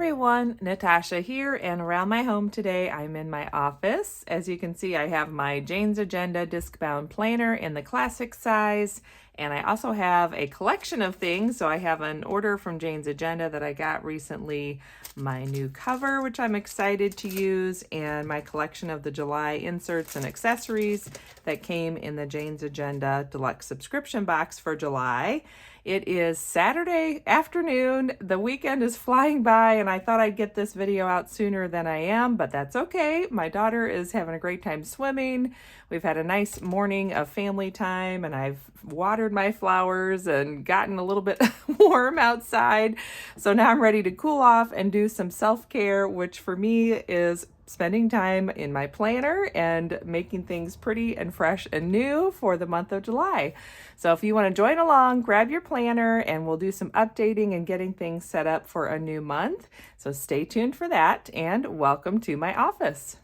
everyone, Natasha here, and around my home today I'm in my office. As you can see, I have my Jane's Agenda Discbound planner in the classic size, and I also have a collection of things. So I have an order from Jane's Agenda that I got recently, my new cover, which I'm excited to use, and my collection of the July inserts and accessories that came in the Jane's Agenda Deluxe subscription box for July. It is Saturday afternoon. The weekend is flying by, and I thought I'd get this video out sooner than I am, but that's okay. My daughter is having a great time swimming. We've had a nice morning of family time, and I've watered my flowers and gotten a little bit warm outside. So now I'm ready to cool off and do some self-care, which for me is spending time in my planner and making things pretty and fresh and new for the month of July. So if you want to join along, grab your planner and we'll do some updating and getting things set up for a new month. So stay tuned for that, and welcome to my office.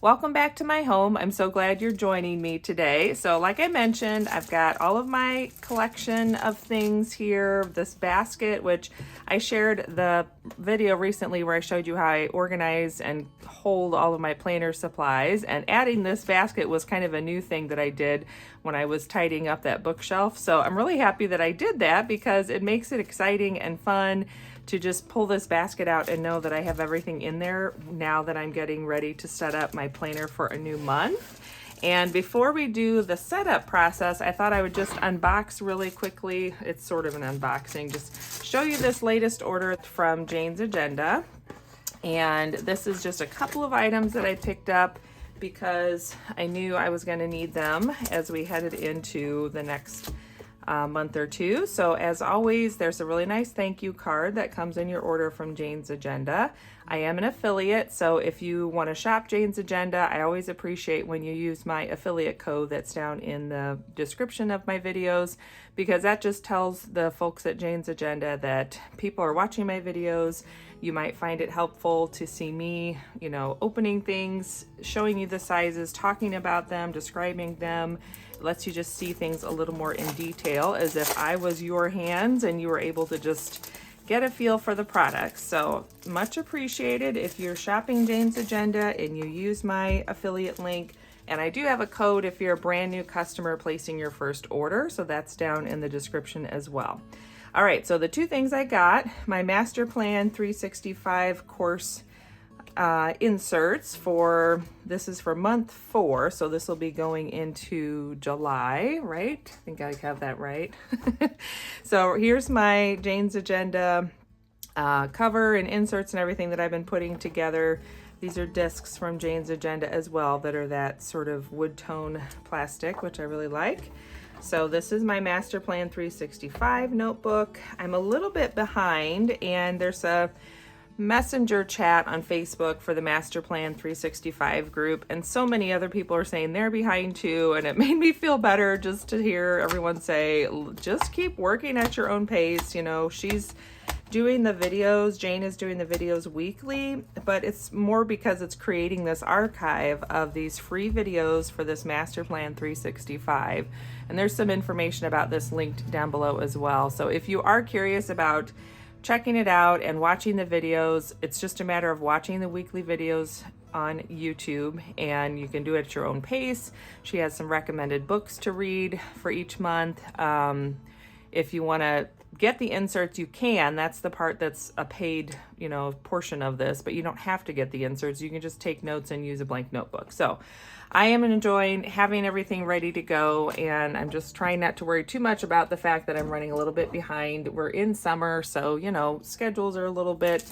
Welcome back to my home. I'm so glad you're joining me today. So like I mentioned, I've got all of my collection of things here, this basket, which I shared the video recently where I showed you how I organize and hold all of my planner supplies, and adding this basket was kind of a new thing that I did when I was tidying up that bookshelf. So I'm really happy that I did that because it makes it exciting and fun to just pull this basket out and know that I have everything in there now that I'm getting ready to set up my planner for a new month. And before we do the setup process, I thought I would just unbox really quickly. It's sort of an unboxing, just show you this latest order from Jane's Agenda. And this is just a couple of items that I picked up because I knew I was going to need them as we headed into the next month or two. So as always, there's a really nice thank you card that comes in your order from Jane's Agenda. I am an affiliate, so if you want to shop Jane's Agenda, I always appreciate when you use my affiliate code that's down in the description of my videos, because that just tells the folks at Jane's Agenda that people are watching my videos. You might find it helpful to see me, opening things, showing you the sizes, talking about them, describing them. It lets you just see things a little more in detail, as if I was your hands and you were able to just get a feel for the products. So much appreciated if you're shopping Jane's Agenda and you use my affiliate link. And I do have a code if you're a brand new customer placing your first order, so that's down in the description as well. All right, so the two things I got, my Master Plan 365 course inserts this is for month 4, so this will be going into July, right? I think I have that right. So here's my Jane's Agenda cover and inserts and everything that I've been putting together. These are discs from Jane's Agenda as well that are that sort of wood tone plastic, which I really like. So this is my Master Plan 365 notebook. I'm a little bit behind, and there's a messenger chat on Facebook for the Master Plan 365 group, and so many other people are saying they're behind too, and it made me feel better just to hear everyone say, just keep working at your own pace. She's doing the videos, Jane is doing the videos weekly, but it's more because it's creating this archive of these free videos for this Master Plan 365. And there's some information about this linked down below as well. So if you are curious about checking it out and watching the videos, it's just a matter of watching the weekly videos on YouTube, and you can do it at your own pace. She has some recommended books to read for each month. If you want to get the inserts, you can. That's the part that's a paid, portion of this, but you don't have to get the inserts. You can just take notes and use a blank notebook. So I am enjoying having everything ready to go, and I'm just trying not to worry too much about the fact that I'm running a little bit behind. We're in summer, so, schedules are a little bit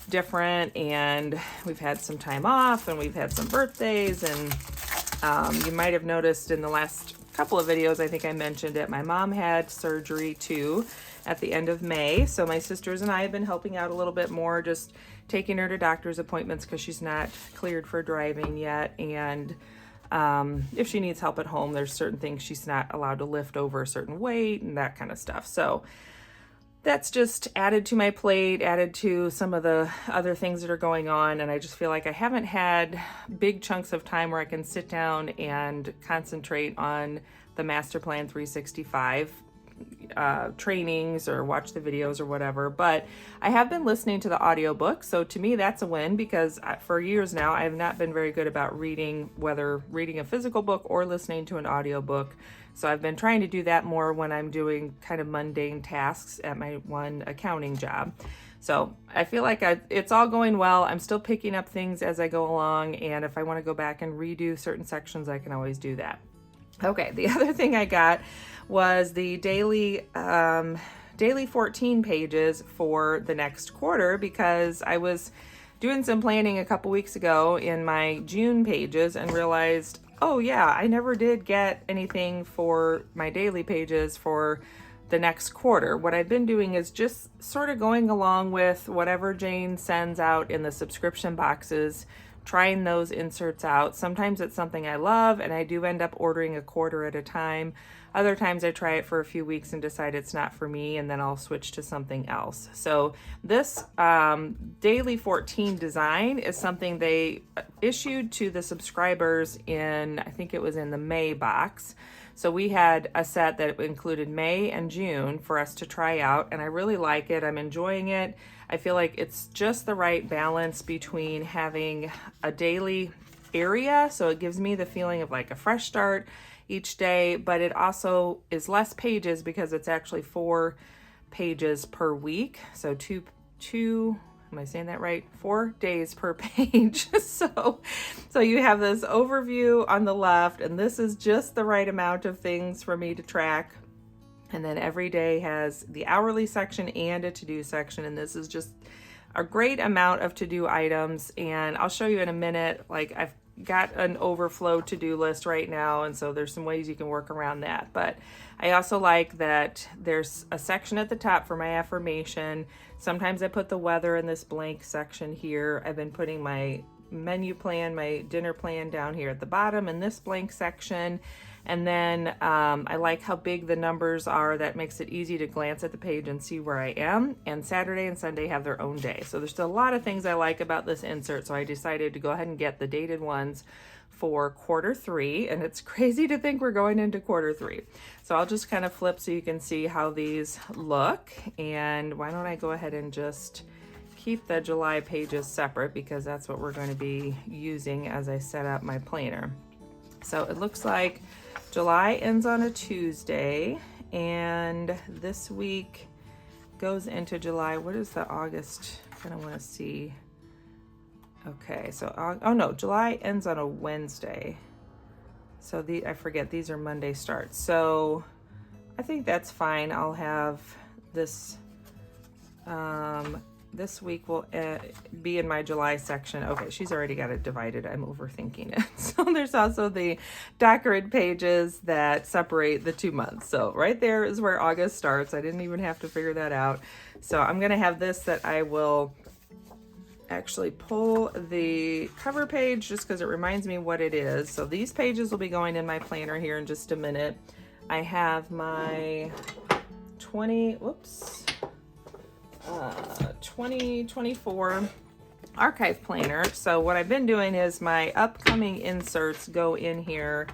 different, and we've had some time off, and we've had some birthdays, and you might have noticed in the last couple of videos, I think I mentioned it, my mom had surgery too at the end of May. So my sisters and I have been helping out a little bit more, just taking her to doctor's appointments because she's not cleared for driving yet. And if she needs help at home, there's certain things she's not allowed to lift over a certain weight and that kind of stuff. So that's just added to my plate, added to some of the other things that are going on. And I just feel like I haven't had big chunks of time where I can sit down and concentrate on the Master Plan 365 trainings or watch the videos or whatever, but I have been listening to the audiobook. So to me, that's a win, because for years now, I have not been very good about reading, whether reading a physical book or listening to an audiobook. So I've been trying to do that more when I'm doing kind of mundane tasks at my one accounting job. So I feel like it's all going well. I'm still picking up things as I go along. And if I want to go back and redo certain sections, I can always do that. Okay, the other thing I got was the daily 14 pages for the next quarter, because I was doing some planning a couple weeks ago in my June pages and realized, oh yeah, I never did get anything for my daily pages for the next quarter. What I've been doing is just sort of going along with whatever Jane sends out in the subscription boxes, trying those inserts out. Sometimes it's something I love and I do end up ordering a quarter at a time. Other times I try it for a few weeks and decide it's not for me, and then I'll switch to something else. So this daily 14 design is something they issued to the subscribers in, I think it was in the May box. So we had a set that included May and June for us to try out, and I really like it. I'm enjoying it. I feel like it's just the right balance between having a daily area, so it gives me the feeling of like a fresh start each day, but it also is less pages because it's actually 4 pages per week. So two, am I saying that right? 4 days per page. So you have this overview on the left, and this is just the right amount of things for me to track. And then every day has the hourly section and a to-do section. And this is just a great amount of to-do items. And I'll show you in a minute, like I've got an overflow to-do list right now. And so there's some ways you can work around that. But I also like that there's a section at the top for my affirmation. Sometimes I put the weather in this blank section here. I've been putting my menu plan, my dinner plan down here at the bottom in this blank section. And then I like how big the numbers are. That makes it easy to glance at the page and see where I am. And Saturday and Sunday have their own day. So there's still a lot of things I like about this insert. So I decided to go ahead and get the dated ones for quarter 3. And it's crazy to think we're going into quarter 3. So I'll just kind of flip so you can see how these look. And why don't I go ahead and just keep the July pages separate, because that's what we're going to be using as I set up my planner. So it looks like July ends on a Tuesday, and this week goes into July. What is the August? I kind of want to see. Okay, so, oh no, July ends on a Wednesday. So I forget, these are Monday starts. So I think that's fine. I'll have this, this week will be in my July section. Okay, she's already got it divided. I'm overthinking it. So there's also the document pages that separate the 2 months. So right there is where August starts. I didn't even have to figure that out. So I'm going to have this that I will actually pull the cover page just because it reminds me what it is. So these pages will be going in my planner here in just a minute. I have my 2024 archive planner. So what I've been doing is my upcoming inserts go in here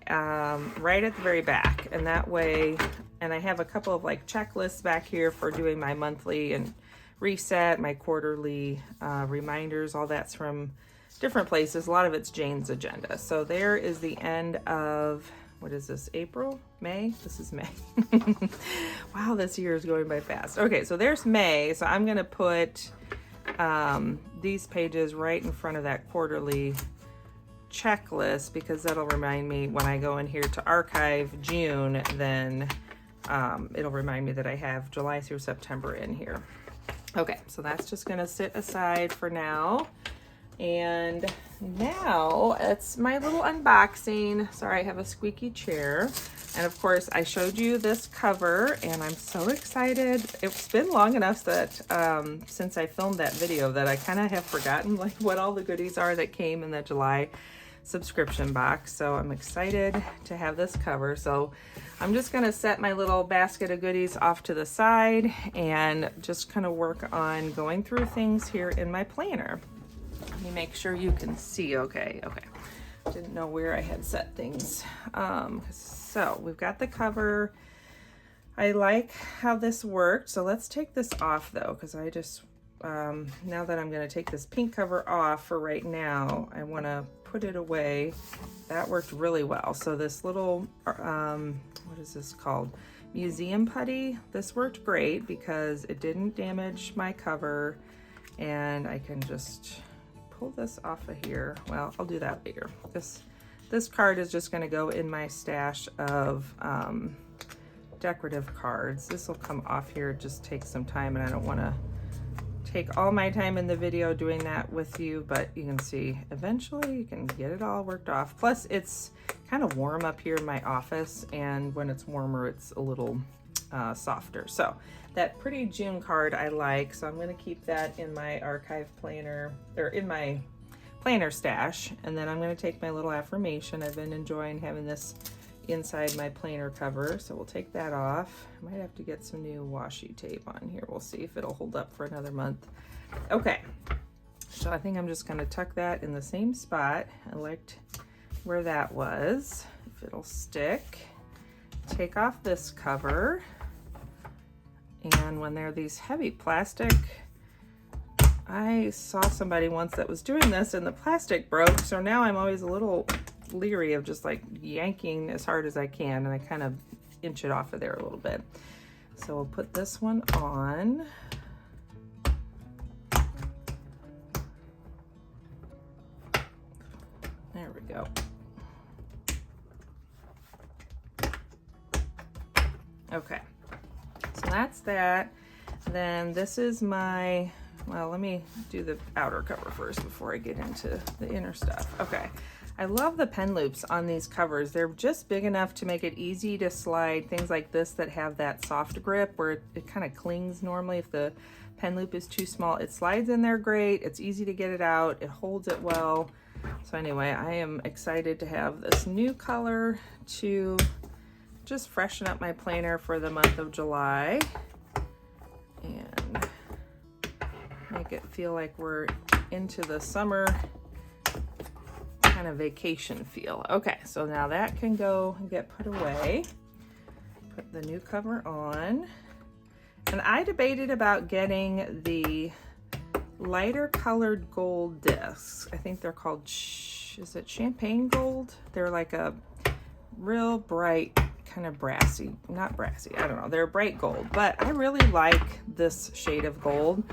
right at the very back, and that way, and I have a couple of like checklists back here for doing my monthly and reset, my quarterly reminders. All that's from different places. A lot of it's Jane's agenda. So there is the end of, what is this, April? May? This is May. Wow, this year is going by fast. Okay, so there's May. So I'm going to put these pages right in front of that quarterly checklist, because that'll remind me when I go in here to archive June, then it'll remind me that I have July through September in here. Okay, so that's just going to sit aside for now. And now it's my little unboxing. Sorry, I have a squeaky chair. And of course, I showed you this cover, and I'm so excited. It's been long enough that since I filmed that video that I kind of have forgotten like what all the goodies are that came in the July subscription box. So I'm excited to have this cover. So I'm just going to set my little basket of goodies off to the side and just kind of work on going through things here in my planner. Let me make sure you can see okay. Didn't know where I had set things. So we've got the cover. I like how this worked. So let's take this off though, because I just, now that I'm going to take this pink cover off for right now, I want to put it away. That worked really well. So this little, what is this called? Museum putty. This worked great because it didn't damage my cover, and I can just pull this off of here. Well, I'll do that later. This card is just going to go in my stash of decorative cards. This will come off here. It just takes some time, and I don't want to take all my time in the video doing that with you, but you can see eventually you can get it all worked off. Plus it's kind of warm up here in my office, and when it's warmer it's a little softer. So that pretty June card I like, so I'm going to keep that in my archive planner, or in my planner stash. And then I'm going to take my little affirmation. I've been enjoying having this inside my planner cover, so we'll take that off. I might have to get some new washi tape on here. We'll see if it'll hold up for another month. Okay, so I think I'm just going to tuck that in the same spot. I liked where that was. If it'll stick. Take off this cover, and when they're these heavy plastic, I saw somebody once that was doing this and the plastic broke, so now I'm always a little leery of just like yanking as hard as I can, and I kind of inch it off of there a little bit. So we'll put this one on. There we go. Okay, so that's that. Then this is my, well, let me do the outer cover first before I get into the inner stuff. Okay. I love the pen loops on these covers. They're just big enough to make it easy to slide things like this that have that soft grip where it kind of clings normally. If the pen loop is too small, it slides in there great. It's easy to get it out. It holds it well. So anyway, I am excited to have this new color to just freshen up my planner for the month of July and make it feel like we're into the summer kind of vacation feel. Okay, so now that can go and get put away. Put the new cover on. And I debated about getting the lighter colored gold discs. I think they're called, is it champagne gold? They're like a real bright, kind of brassy, not brassy, I don't know. They're bright gold, but I really like this shade of gold.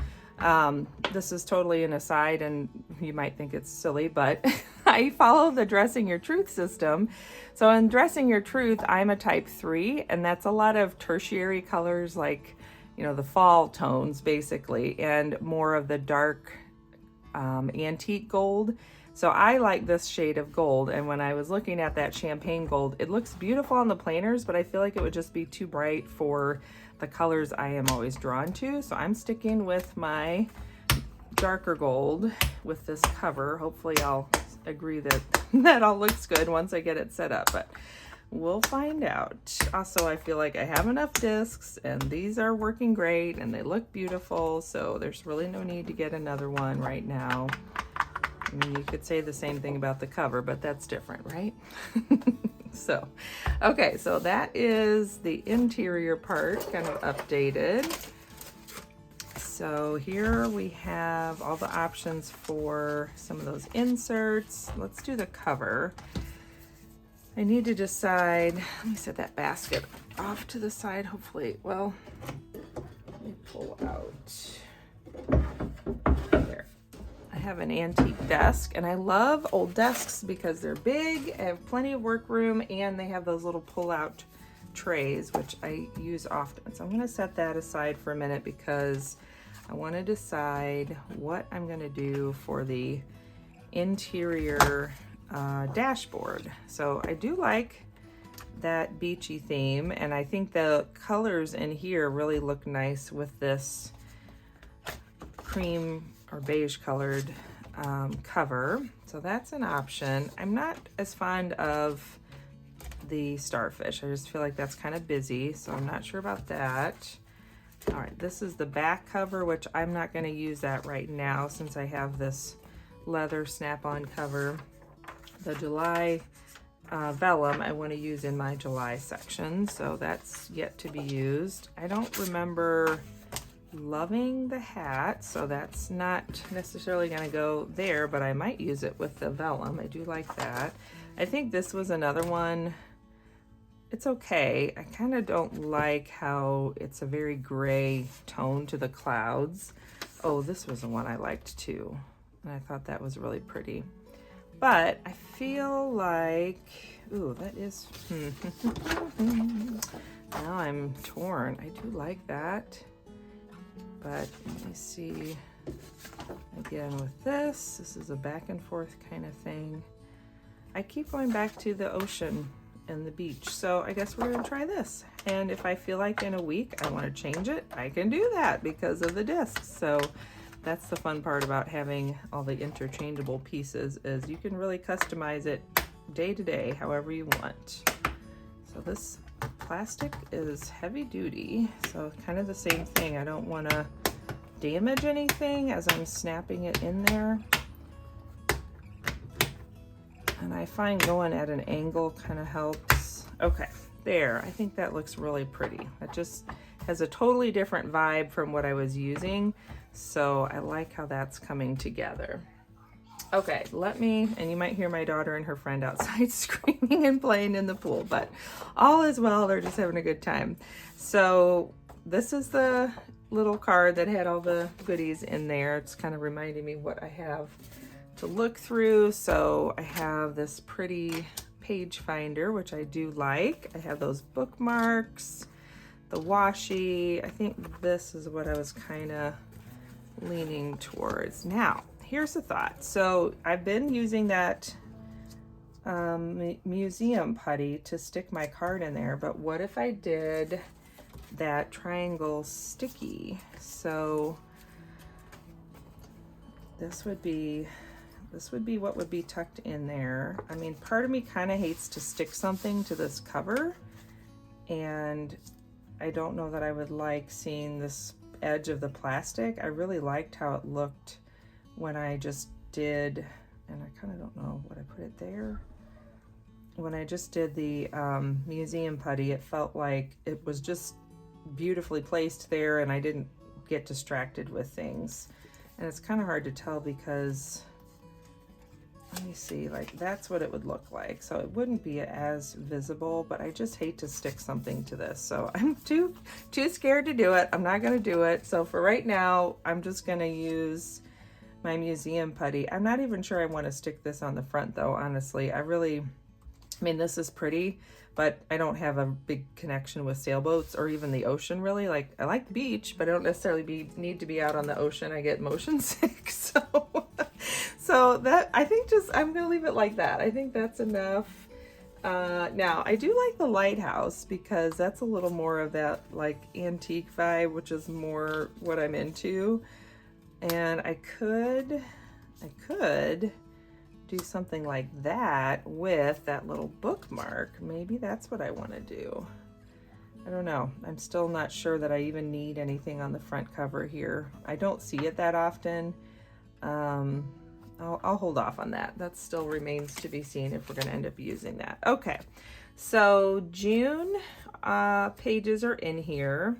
This is totally an aside, and you might think it's silly, but I follow the Dressing Your Truth system. So in Dressing Your Truth, I'm a type 3, and that's a lot of tertiary colors, like, you know, the fall tones basically, and more of the dark antique gold. So I like this shade of gold, and when I was looking at that champagne gold, it looks beautiful on the planners, but I feel like it would just be too bright for the colors I am always drawn to. So I'm sticking with my darker gold with this cover. Hopefully I'll agree that that all looks good once I get it set up, but we'll find out. Also, I feel like I have enough discs, and these are working great and they look beautiful, so there's really no need to get another one right now. I mean, you could say the same thing about the cover, but that's different, right? So, okay, so that is the interior part kind of updated. So here we have all the options for some of those inserts. Let's do the cover. I need to decide, let me set that basket off to the side, hopefully. Well, let me pull out. There. I have an antique desk, and I love old desks because they're big, I have plenty of work room, and they have those little pull-out trays, which I use often. So I'm going to set that aside for a minute because I want to decide what I'm going to do for the interior dashboard. So I do like that beachy theme, and I think the colors in here really look nice with this cream or beige colored cover. So that's an option. I'm not as fond of the starfish. I just feel like that's kind of busy, so I'm not sure about that. All right, this is the back cover, which I'm not going to use that right now since I have this leather snap-on cover. the July vellum I want to use in my July section, so that's yet to be used. I don't remember loving the hat, so that's not necessarily going to go there, but I might use it with the vellum. I do like that. I think this was another one. It's okay. I kind of don't like how it's a very gray tone to the clouds. Oh, this was the one I liked too, and I thought that was really pretty. But I feel like, ooh, that is, now I'm torn. I do like that, but let me see, again with this is a back and forth kind of thing. I keep going back to the ocean and the beach, so I guess we're gonna try this. And if I feel like in a week I wanna change it, I can do that because of the discs. So that's the fun part about having all the interchangeable pieces, is you can really customize it day to day, however you want. So this plastic is heavy duty, so kind of the same thing. I don't want to damage anything as I'm snapping it in there. And I find going at an angle kind of helps. Okay, there, I think that looks really pretty. It just has a totally different vibe from what I was using. So I like how that's coming together. Okay, and you might hear my daughter and her friend outside screaming and playing in the pool, but all is well, they're just having a good time. So this is the little card that had all the goodies in there. It's kind of reminding me what I have to look through. So I have this pretty page finder, which I do like. I have those bookmarks, the washi. I think this is what I was kind of leaning towards. Now, here's the thought. So I've been using that museum putty to stick my card in there, but what if I did that triangle sticky? So this would be what would be tucked in there. I mean, part of me kind of hates to stick something to this cover, and I don't know that I would like seeing this edge of the plastic. I really liked how it looked when I just did, and I kind of don't know what I put it there. When I just did the museum putty, it felt like it was just beautifully placed there and I didn't get distracted with things. And it's kind of hard to tell because, let me see, like that's what it would look like. So it wouldn't be as visible, but I just hate to stick something to this. So I'm too scared to do it. I'm not gonna do it. So for right now, I'm just gonna use my museum putty. I'm not even sure I wanna stick this on the front though, honestly. I mean, this is pretty, but I don't have a big connection with sailboats or even the ocean really. Like, I like the beach, but I don't necessarily need to be out on the ocean. I get motion sick, so that, I think I'm gonna leave it like that. I think that's enough. Now, I do like the lighthouse because that's a little more of that like antique vibe, which is more what I'm into. And I could do something like that with that little bookmark. Maybe that's what I want to do. I don't know. I'm still not sure that I even need anything on the front cover here. I don't see it that often. I'll hold off on that. That still remains to be seen if we're going to end up using that. Okay, so June pages are in here.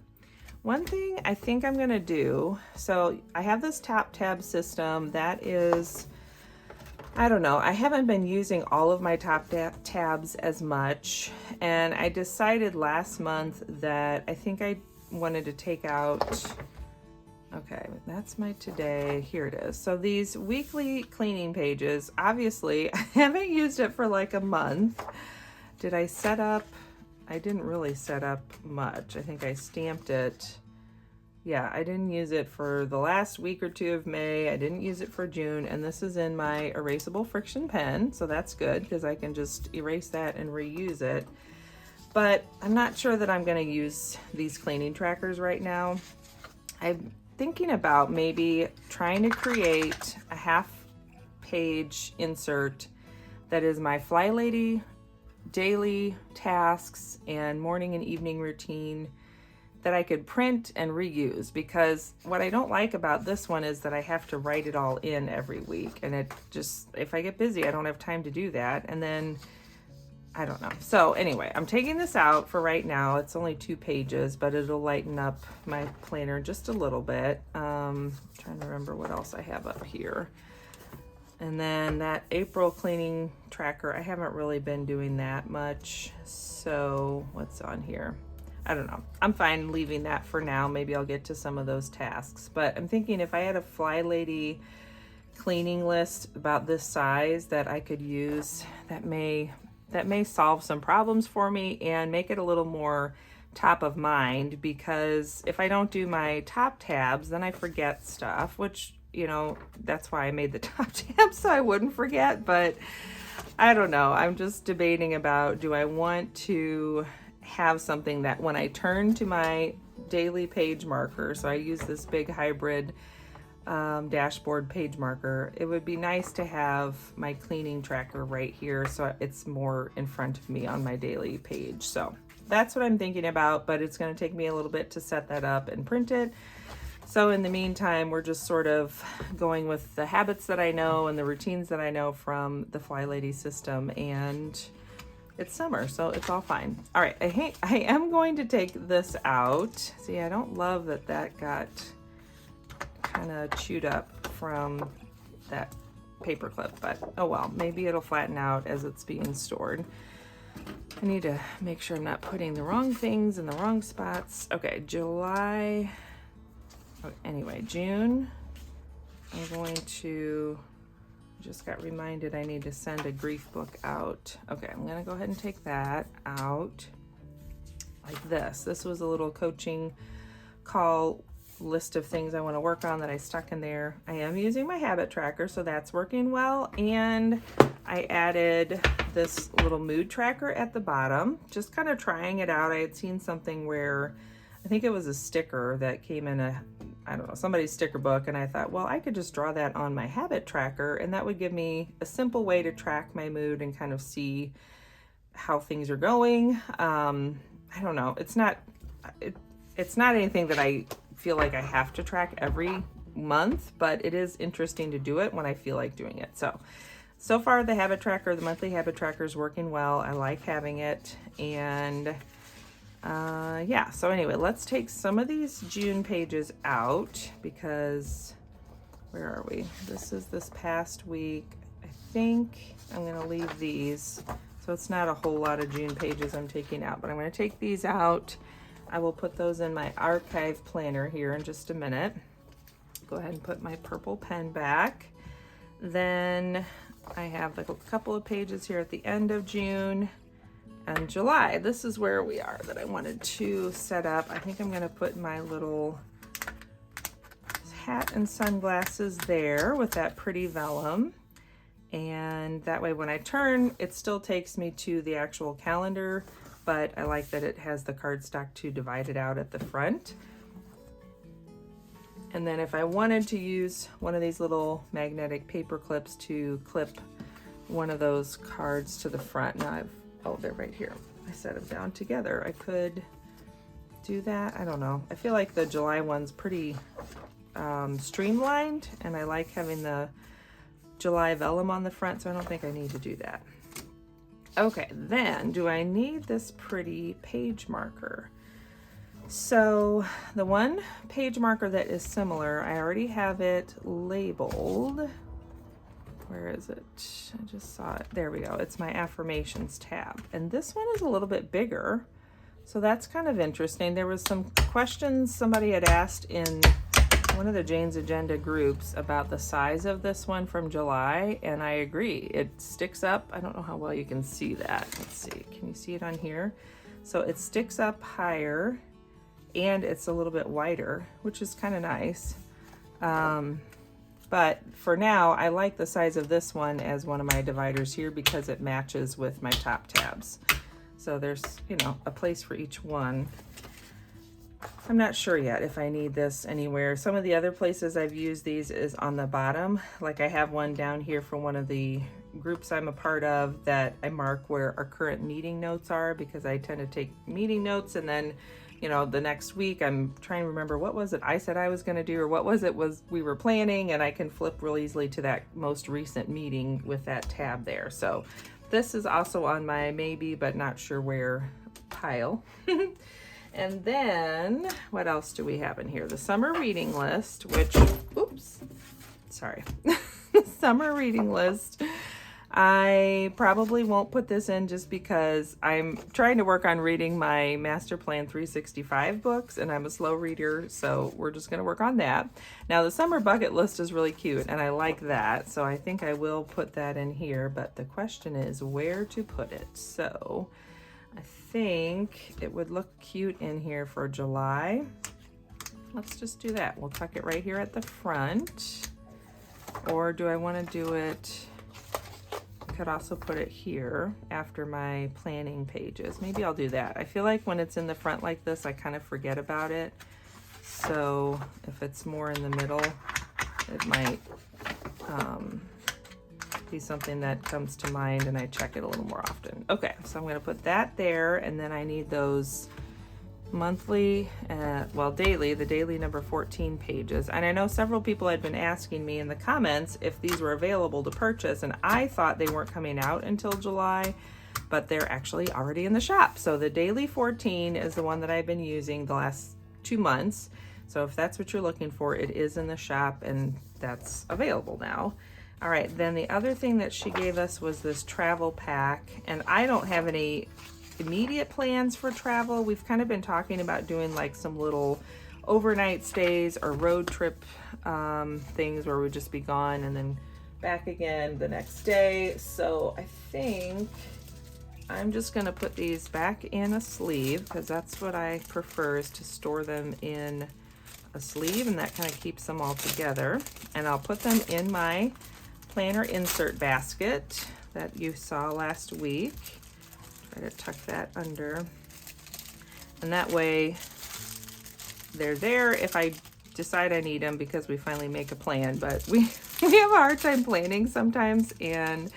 One thing I think I'm going to do, so I have this top tab system that is, I don't know, I haven't been using all of my top tabs as much, and I decided last month that I think I wanted to take out, okay, that's my today, here it is. So these weekly cleaning pages, obviously I haven't used it for like a month. Did I set up? I didn't really set up much. I think I stamped it. Yeah, I didn't use it for the last week or two of May. I didn't use it for June, and this is in my erasable friction pen, so that's good because I can just erase that and reuse it. But I'm not sure that I'm going to use these cleaning trackers right now. I'm thinking about maybe trying to create a half-page insert that is my Fly Lady daily tasks and morning and evening routine that I could print and reuse, because what I don't like about this one is that I have to write it all in every week, and it just, if I get busy, I don't have time to do that, and then I don't know. So anyway, I'm taking this out for right now. It's only 2 pages, but it'll lighten up my planner just a little bit. Trying to remember what else I have up here. And then that April cleaning tracker, I haven't really been doing that much. So what's on here? I don't know. I'm fine leaving that for now. Maybe I'll get to some of those tasks. But I'm thinking if I had a Fly Lady cleaning list about this size that I could use, that may solve some problems for me and make it a little more top of mind, because if I don't do my top tabs, then I forget stuff, which, you know, that's why I made the top tabs, so I wouldn't forget. But I don't know. I'm just debating about, do I want to have something that when I turn to my daily page marker, so I use this big hybrid dashboard page marker, it would be nice to have my cleaning tracker right here so it's more in front of me on my daily page. So that's what I'm thinking about, but it's going to take me a little bit to set that up and print it. So in the meantime, we're just sort of going with the habits that I know and the routines that I know from the Fly Lady system, and it's summer, so it's all fine. All right, I am going to take this out. See, I don't love that that got kind of chewed up from that paper clip, but oh well, maybe it'll flatten out as it's being stored. I need to make sure I'm not putting the wrong things in the wrong spots. Okay, July, anyway, June, I'm going to, just got reminded I need to send a grief book out. Okay, I'm gonna go ahead and take that out like this. This was a little coaching call list of things I want to work on that I stuck in there. I am using my habit tracker, so that's working well, and I added this little mood tracker at the bottom, just kind of trying it out. I had seen something where I think it was a sticker that came in a, I don't know, somebody's sticker book, and I thought, well, I could just draw that on my habit tracker, and that would give me a simple way to track my mood and kind of see how things are going. I don't know, it's not anything that I feel like I have to track every month, but it is interesting to do it when I feel like doing it. So far the habit tracker, the monthly habit tracker, is working well. I like having it, and yeah, so anyway, let's take some of these June pages out, because where are we? This is this past week. I think I'm gonna leave these, so it's not a whole lot of June pages I'm taking out, but I'm gonna take these out. I will put those in my archive planner here in just a minute. Go ahead and put my purple pen back. Then I have like a couple of pages here at the end of June and July. This is where we are that I wanted to set up. I think I'm gonna put my little hat and sunglasses there with that pretty vellum. And that way when I turn, it still takes me to the actual calendar, but I like that it has the cardstock to divide it out at the front. And then if I wanted to use one of these little magnetic paper clips to clip one of those cards to the front, now oh, they're right here. I set them down together. I could do that. I don't know. I feel like the July one's pretty streamlined, and I like having the July vellum on the front, so I don't think I need to do that. Okay, then do I need this pretty page marker? So the one page marker that is similar, I already have it labeled. Where is it? I just saw it. There we go. It's my affirmations tab. And this one is a little bit bigger, so that's kind of interesting. There was some questions somebody had asked in one of the Jane's Agenda groups about the size of this one from July, and I agree. It sticks up. I don't know how well you can see that. Let's see. Can you see it on here? So it sticks up higher, and it's a little bit wider, which is kind of nice. But for now, I like the size of this one as one of my dividers here because it matches with my top tabs. So there's, you know, a place for each one. I'm not sure yet if I need this anywhere. Some of the other places I've used these is on the bottom. Like I have one down here for one of the groups I'm a part of that I mark where our current meeting notes are, because I tend to take meeting notes and then you know, the next week. I'm trying to remember, what was it I said I was going to do, or what was we were planning, and I can flip real easily to that most recent meeting with that tab there. So this is also on my maybe but not sure where pile. And then what else do we have in here? The summer reading list, which, oops, sorry. The summer reading list. I probably won't put this in just because I'm trying to work on reading my Master Plan 365 books, and I'm a slow reader, so we're just going to work on that. Now, the summer bucket list is really cute, and I like that, so I think I will put that in here, but the question is where to put it. So I think it would look cute in here for July. Let's just do that. We'll tuck it right here at the front. Or do I want to do it... could also put it here after my planning pages. Maybe I'll do that. I feel like when it's in the front like this, I kind of forget about it. So if it's more in the middle, it might be something that comes to mind and I check it a little more often. Okay, so I'm going to put that there, and then I need those monthly, daily, the daily number 14 pages. And I know several people had been asking me in the comments if these were available to purchase, and I thought they weren't coming out until July, but they're actually already in the shop. So the daily 14 is the one that I've been using the last 2 months. So if that's what you're looking for, it is in the shop and that's available now. All right, then the other thing that she gave us was this travel pack, and I don't have any immediate plans for travel. We've kind of been talking about doing like some little overnight stays or road trip things where we'd just be gone and then back again the next day. So I think I'm just gonna put these back in a sleeve because that's what I prefer, is to store them in a sleeve, and that kind of keeps them all together. And I'll put them in my planner insert basket that you saw last week. Try to tuck that under, and that way they're there if I decide I need them, because we finally make a plan. But we have a hard time planning sometimes, and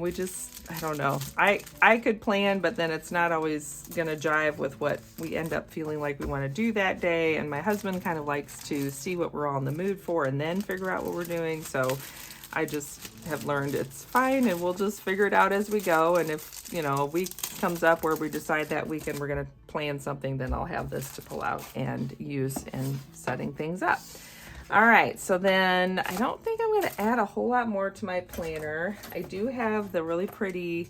we just, I don't know, I could plan, but then it's not always gonna jive with what we end up feeling like we want to do that day. And my husband kind of likes to see what we're all in the mood for and then figure out what we're doing. So I just have learned it's fine, and we'll just figure it out as we go. And if, you know, a week comes up where we decide that weekend we're going to plan something, then I'll have this to pull out and use in setting things up. All right, so then I don't think I'm going to add a whole lot more to my planner. I do have the really pretty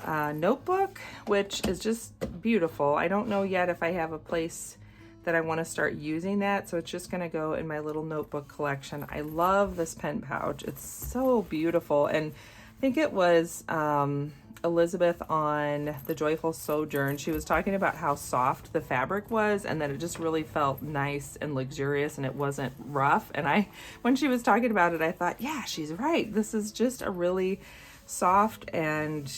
notebook, which is just beautiful. I don't know yet if I have a place that I want to start using that, so it's just going to go in my little notebook collection. I love this pen pouch. It's so beautiful, and I think it was Elizabeth on the Joyful Sojourn. She was talking about how soft the fabric was, and that it just really felt nice and luxurious, and it wasn't rough. And when she was talking about it, I thought, yeah, she's right. This is just a really soft, and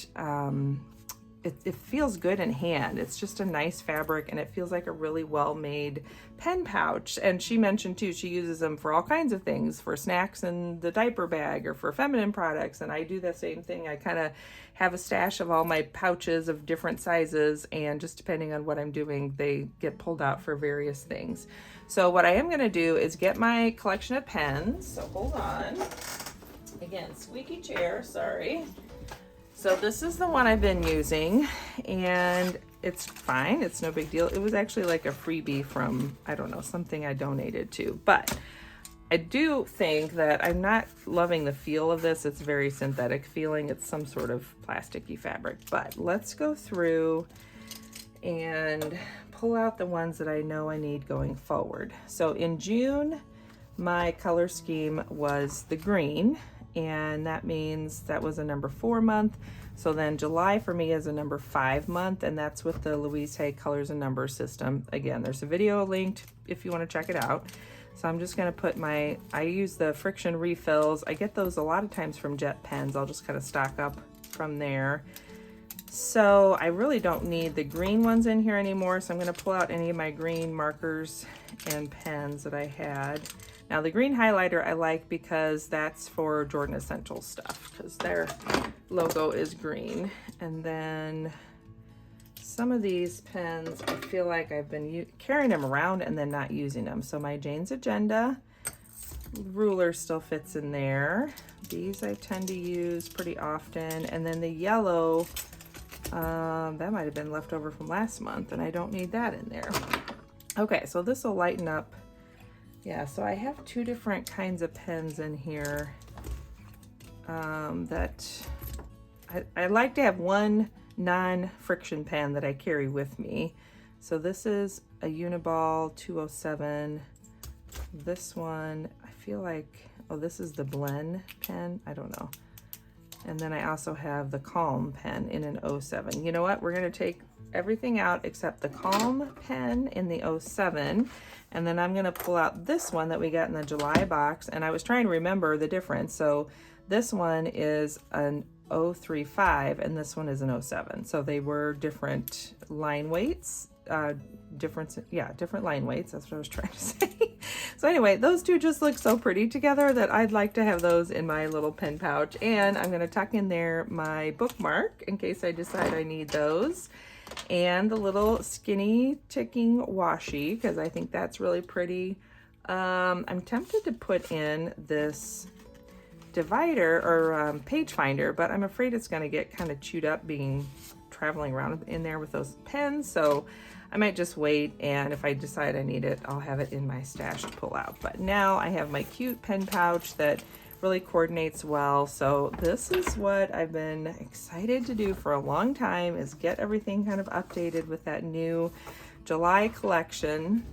it feels good in hand. It's just a nice fabric, and it feels like a really well-made pen pouch. And she mentioned too, she uses them for all kinds of things, for snacks in the diaper bag or for feminine products. And I do the same thing. I kind of have a stash of all my pouches of different sizes, and just depending on what I'm doing, they get pulled out for various things. So what I am going to do is get my collection of pens. So hold on. Again, squeaky chair, sorry. So this is the one I've been using, and it's fine. It's no big deal. It was actually like a freebie from, I don't know, something I donated to. But I do think that I'm not loving the feel of this. It's very synthetic feeling. It's some sort of plasticky fabric. But let's go through and pull out the ones that I know I need going forward. So in June, my color scheme was the green, and that means that was a number 4 month. So then July for me is a number 5 month, and that's with the Louise Hay colors and numbers system. Again, there's a video linked if you want to check it out. So I'm just going to put I use the friction refills. I get those a lot of times from Jet Pens. I'll just kind of stock up from there. So I really don't need the green ones in here anymore. So I'm going to pull out any of my green markers and pens that I had. Now the green highlighter I like because that's for Jordan Essentials stuff, because their logo is green. And then some of these pens, I feel like I've been carrying them around and then not using them. So my Jane's Agenda ruler still fits in there. These I tend to use pretty often. And then the yellow, that might have been left over from last month, and I don't need that in there. Okay, so this will lighten up. Yeah, so I have two different kinds of pens in here that I like to have one non-friction pen that I carry with me. So this is a Uniball 207. This one, I feel like, oh, this is the Blend pen. I don't know. And then I also have the Calm pen in an 07. You know what? We're going to take everything out except the Calm pen in the 07. And then I'm going to pull out this one that we got in the July box. And I was trying to remember the difference. So this one is an 035 and this one is an 07. So they were different line weights. Different line weights. That's what I was trying to say. So anyway, those two just look so pretty together that I'd like to have those in my little pen pouch. And I'm going to tuck in there my bookmark in case I decide I need those. And the little skinny ticking washi, because I think that's really pretty. I'm tempted to put in this divider or page finder, but I'm afraid it's going to get kind of chewed up traveling around in there with those pens. So I might just wait, and if I decide I need it, I'll have it in my stash to pull out. But now I have my cute pen pouch that really coordinates well. So this is what I've been excited to do for a long time, is get everything kind of updated with that new July collection.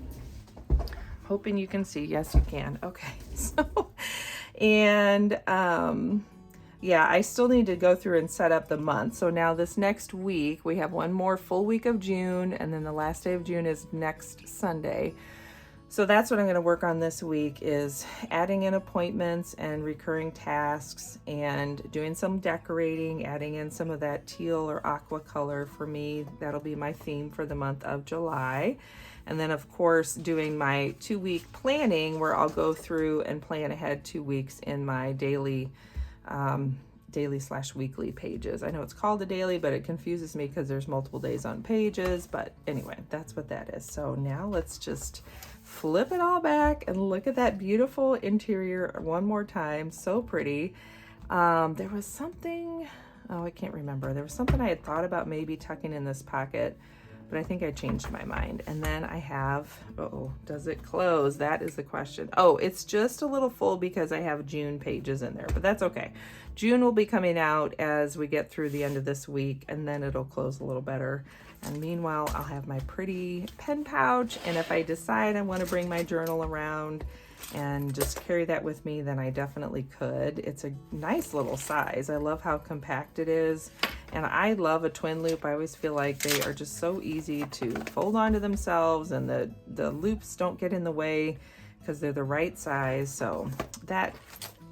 Hoping you can see. Yes, you can. Okay. So, and yeah, I still need to go through and set up the month. So now this next week, we have one more full week of June, and then the last day of June is next Sunday. So that's what I'm going to work on this week, is adding in appointments and recurring tasks and doing some decorating, adding in some of that teal or aqua color for me. That'll be my theme for the month of July. And then of course doing my 2-week planning, where I'll go through and plan ahead 2 weeks in my daily /weekly pages. I know it's called a daily, but it confuses me because there's multiple days on pages. But anyway, that's what that is. So now let's just flip it all back and look at that beautiful interior one more time. So pretty. There was something, oh, I can't remember. There was something I had thought about maybe tucking in this pocket, but I think I changed my mind. And then I have, does it close? That is the question. Oh, it's just a little full because I have June pages in there, but that's okay. June will be coming out as we get through the end of this week, and then it'll close a little better. And meanwhile, I'll have my pretty pen pouch. And if I decide I want to bring my journal around and just carry that with me, then I definitely could. It's a nice little size. I love how compact it is. And I love a twin loop. I always feel like they are just so easy to fold onto themselves, and the loops don't get in the way because they're the right size. So that,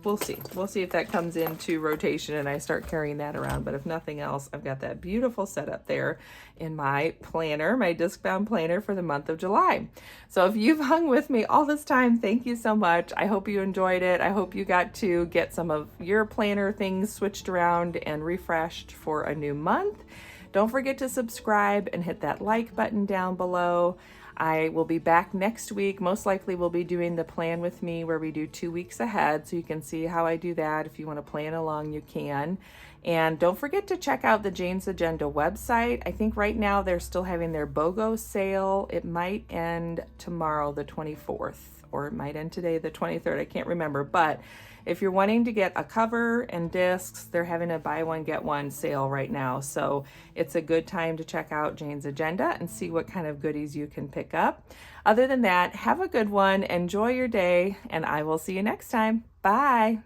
we'll see. We'll see if that comes into rotation and I start carrying that around. But if nothing else, I've got that beautiful setup there in my planner, my Discbound planner for the month of July. So if you've hung with me all this time, thank you so much. I hope you enjoyed it. I hope you got to get some of your planner things switched around and refreshed for a new month. Don't forget to subscribe and hit that like button down below. I will be back next week. Most likely we'll be doing the plan with me, where we do 2 weeks ahead, so you can see how I do that. If you want to plan along, you can. And don't forget to check out the Jane's Agenda website. I think right now they're still having their BOGO sale. It might end tomorrow, the 24th, or it might end today, the 23rd. I can't remember. But if you're wanting to get a cover and discs, they're having a buy one, get one sale right now. So it's a good time to check out Jane's Agenda and see what kind of goodies you can pick up. Other than that, have a good one. Enjoy your day, and I will see you next time. Bye.